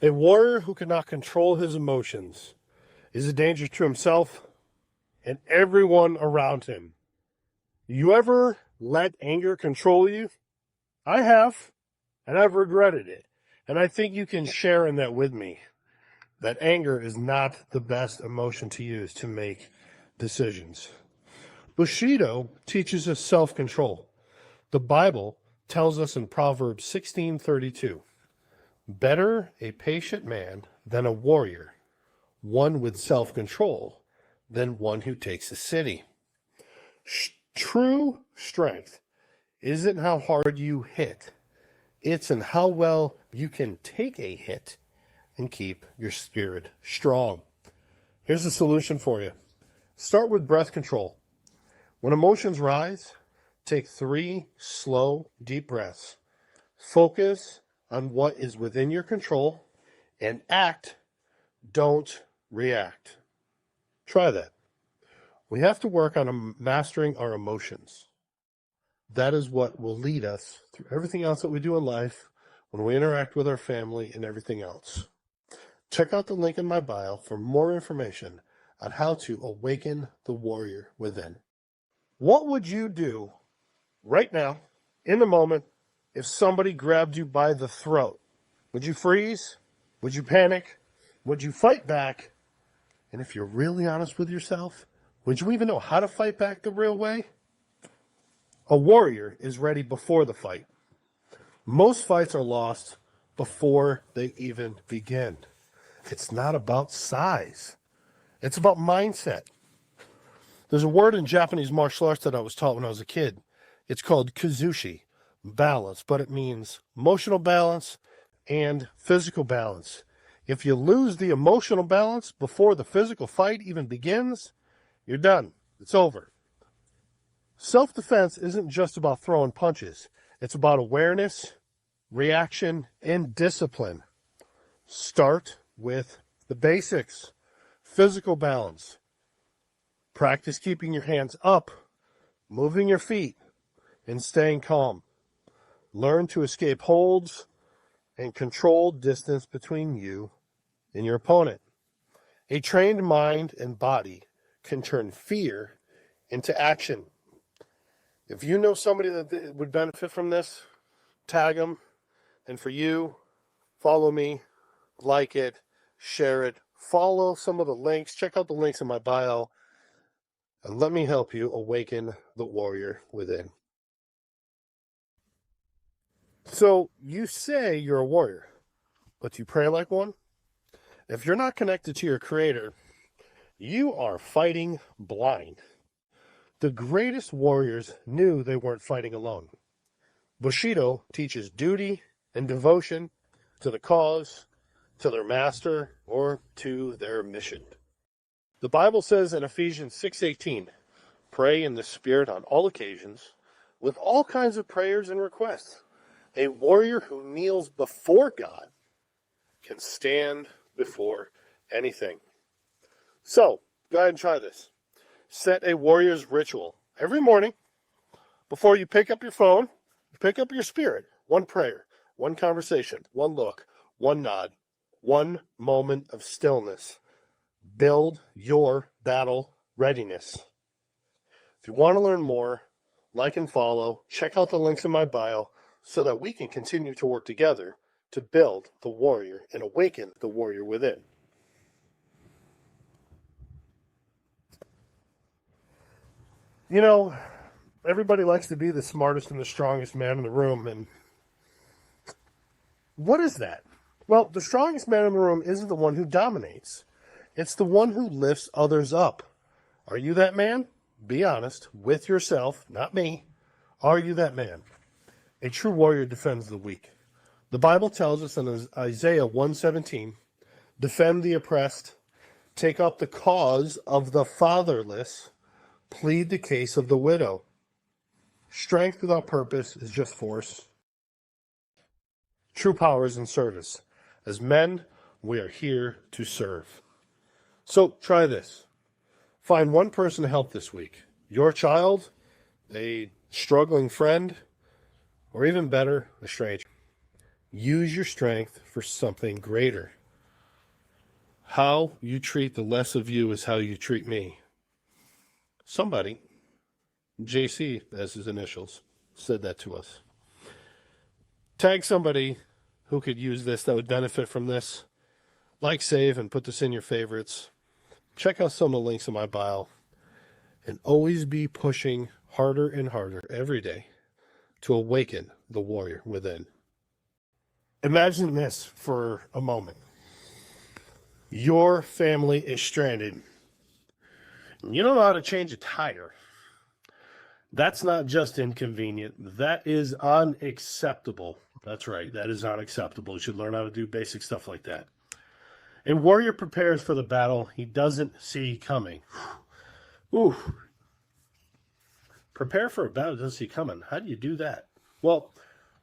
A warrior who cannot control his emotions is a danger to himself and everyone around him. You ever let anger control you? I have, and I've regretted it. And I think you can share in that with me, that anger is not the best emotion to use to make decisions. Bushido teaches us self-control. The Bible tells us in Proverbs 16:32, better a patient man than a warrior, one with self-control than one who takes a city. True strength isn't how hard you hit. It's in how well you can take a hit and keep your spirit strong. Here's a solution for you. Start with breath control. When emotions rise, take 3 slow, deep breaths. Focus on what is within your control and act, don't react. Try that. We have to work on mastering our emotions. That is what will lead us through everything else that we do in life, when we interact with our family and everything else. Check out the link in my bio for more information on how to awaken the warrior within. What would you do right now, in the moment, if somebody grabbed you by the throat? Would you freeze? Would you panic? Would you fight back? And if you're really honest with yourself, would you even know how to fight back the real way? A warrior is ready before the fight. Most fights are lost before they even begin. It's not about size. It's about mindset. There's a word in Japanese martial arts that I was taught when I was a kid. It's called kuzushi, balance, but it means emotional balance and physical balance. If you lose the emotional balance before the physical fight even begins, you're done. It's over. Self-defense isn't just about throwing punches. It's about awareness, reaction, and discipline. Start with the basics. Physical balance. Practice keeping your hands up, moving your feet, and staying calm. Learn to escape holds and control distance between you and your opponent. A trained mind and body can turn fear into action. If you know somebody that would benefit from this, tag them. And for you, follow me, like it, share it, follow some of the links, check out the links in my bio, and let me help you awaken the warrior within. So you say you're a warrior, but do you pray like one? If you're not connected to your Creator, you are fighting blind. The greatest warriors knew they weren't fighting alone. Bushido teaches duty and devotion to the cause, to their master, or to their mission. The Bible says in Ephesians 6:18, pray in the Spirit on all occasions, with all kinds of prayers and requests. A warrior who kneels before God can stand before anything. So, go ahead and try this. Set a warrior's ritual every morning. Before you pick up your phone, pick up your spirit. One prayer, one conversation, one look, one nod, one moment of stillness. Build your battle readiness. If you want to learn more, like and follow, check out the links in my bio so that we can continue to work together to build the warrior and awaken the warrior within. You know, everybody likes to be the smartest and the strongest man in the room, and what is that? Well, the strongest man in the room isn't the one who dominates. It's the one who lifts others up. Are you that man? Be honest with yourself, not me. Are you that man? A true warrior defends the weak. The Bible tells us in Isaiah 1:17, defend the oppressed, take up the cause of the fatherless, plead the case of the widow. Strength without purpose is just force. True power is in service. As men, we are here to serve. So try this. Find one person to help this week. Your child, a struggling friend, or even better, a stranger. Use your strength for something greater. How you treat the less of you is how you treat me. Somebody, JC as his initials, said that to us. Tag somebody who could use this, that would benefit from this. Like, save, and put this in your favorites. Check out some of the links in my bio. And always be pushing harder and harder every day to awaken the warrior within. Imagine this for a moment. Your family is stranded. You don't know how to change a tire. That's not just inconvenient. That is unacceptable. That's right. That is unacceptable. You should learn how to do basic stuff like that. A warrior prepares for the battle he doesn't see coming. Ooh. Prepare for a battle he doesn't see coming. How do you do that? Well,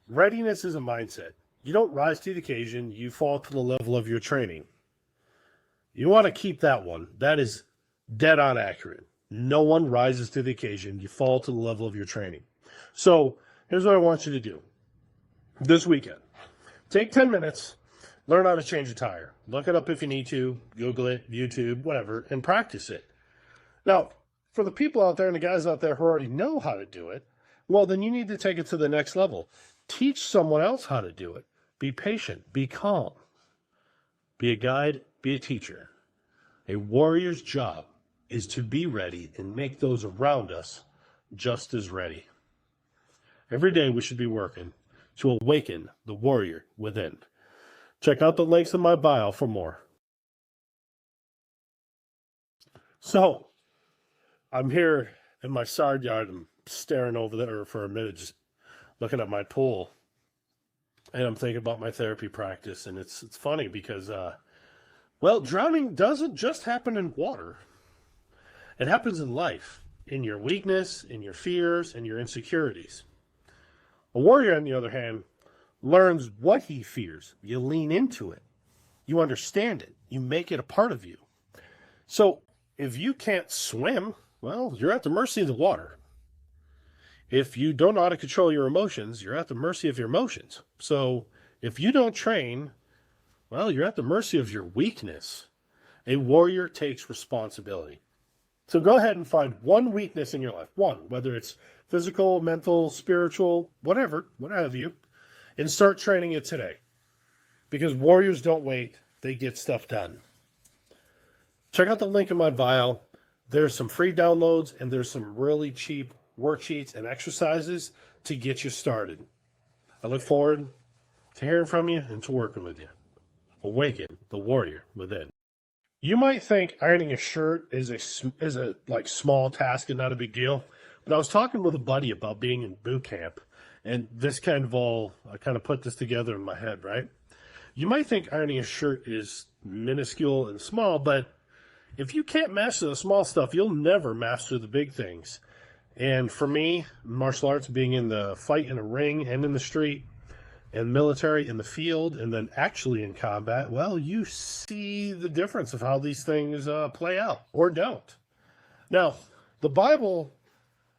readiness is a mindset. You don't rise to the occasion. You fall to the level of your training. You want to keep that one. That is dead on accurate. No one rises to the occasion. You fall to the level of your training. So here's what I want you to do this weekend. Take 10 minutes, learn how to change a tire. Look it up if you need to. Google it, YouTube, whatever, and practice it. Now, for the people out there and the guys out there who already know how to do it, well, then you need to take it to the next level. Teach someone else how to do it. Be patient. Be calm. Be a guide. Be a teacher. A warrior's job is to be ready and make those around us just as ready. Every day we should be working to awaken the warrior within. Check out the links in my bio for more. So, I'm here in my side yard. I'm staring over there for a minute, just looking at my pool. And I'm thinking about my therapy practice. And it's funny because, drowning doesn't just happen in water. It happens in life, in your weakness, in your fears, and your insecurities. A warrior, on the other hand, learns what he fears. You lean into it. You understand it. You make it a part of you. So if you can't swim, well, you're at the mercy of the water. If you don't know how to control your emotions, you're at the mercy of your emotions. So if you don't train, well, you're at the mercy of your weakness. A warrior takes responsibility. So go ahead and find one weakness in your life, one, whether it's physical, mental, spiritual, whatever, what have you, and start training it today. Because warriors don't wait, they get stuff done. Check out the link in my bio. There's some free downloads and there's some really cheap worksheets and exercises to get you started. I look forward to hearing from you and to working with you. Awaken the warrior within. You might think ironing a shirt is a small task and not a big deal, but I was talking with a buddy about being in boot camp, and this I kind of put this together in my head, right? You might think ironing a shirt is minuscule and small, but if you can't master the small stuff, you'll never master the big things. And for me, martial arts, being in the fight in a ring and in the street, and military in the field, and then actually in combat, well, you see the difference of how these things play out or don't. Now, the Bible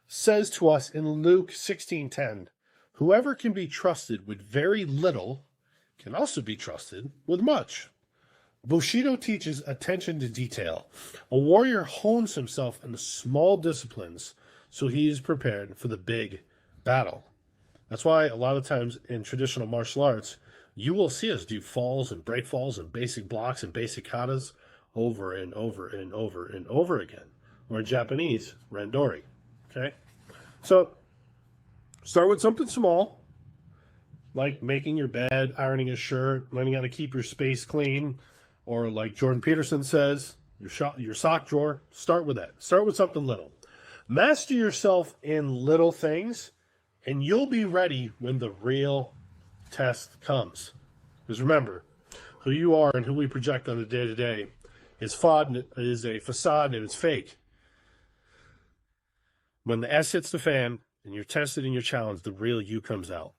says to us in Luke 16:10, whoever can be trusted with very little can also be trusted with much. Bushido teaches attention to detail. A warrior hones himself in the small disciplines so he is prepared for the big battle. That's why a lot of times in traditional martial arts, you will see us do falls and break falls and basic blocks and basic katas over and over and over and over again. Or in Japanese, randori. Okay? So, start with something small, like making your bed, ironing a shirt, learning how to keep your space clean, or like Jordan Peterson says, your sock drawer. Start with that. Start with something little. Master yourself in little things, and you'll be ready when the real test comes. Because remember, who you are and who we project on the day-to-day is a facade and it's fake. When the S hits the fan and you're tested and you're challenged, the real you comes out.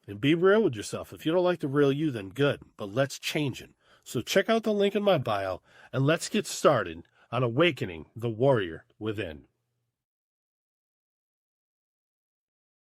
And be real with yourself. If you don't like the real you, then good. But let's change it. So check out the link in my bio and let's get started on awakening the warrior within.